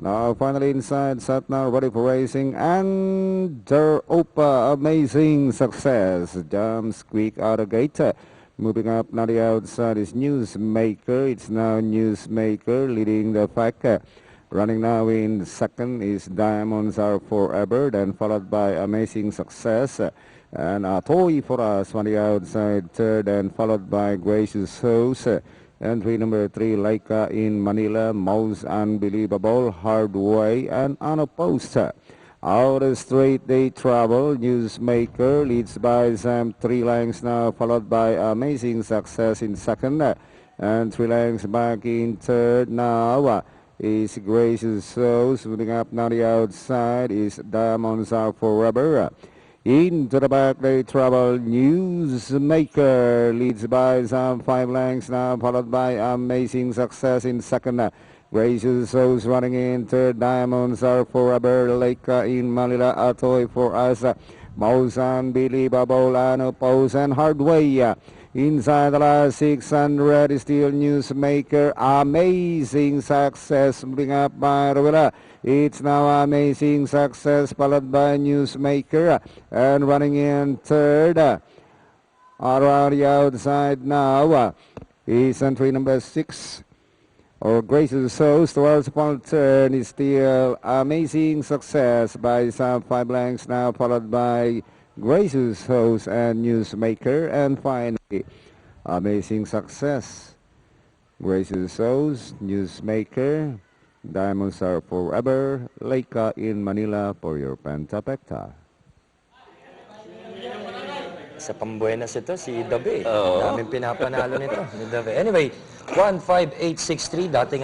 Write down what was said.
Now finally inside, sat now ready for racing, and Der Opa, amazing success. Jumps quick out of gate. Moving up now the outside is Newsmaker. It's now Newsmaker leading the pack. Running now in second is Diamonds Are Forever, then followed by Amazing Success. And Toy for us on the outside third, and followed by Gracious House. Entry number 3, Leica in Manila, Most Unbelievable, Hard Way, and Unopposed. Out of straight they travel, Newsmaker leads by some 3 lengths now, followed by Amazing Success in second. And 3 lengths back in third now is Gracious Souls. Moving up now the outside is Diamonds Are Forever. Into the back they travel, Newsmaker leads by some 5 lengths now, followed by Amazing Success in second. Gracious Souls running in third, Diamonds Are Forever, Leica in Manila, A Toy for Us, Most Unbelievable, Unopposed, and Hard Way. Inside the last 600 is still Newsmaker, Amazing Success, moving up by Rovella. It's now Amazing Success, followed by Newsmaker, and running in third. Around the outside now is entry number 6, or Gracious Souls. Towards the final turn is still Amazing Success by some 5 lengths now, followed by Gracious Souls and Newsmaker, and finally Amazing Success, Gracious Souls, Newsmaker, Diamonds Are Forever, Leica in Manila for your Pentapecta. Sa pambuenas ito, si Dabe. Daming pinapanalo nito ni Dabe. Anyway, 15863, dating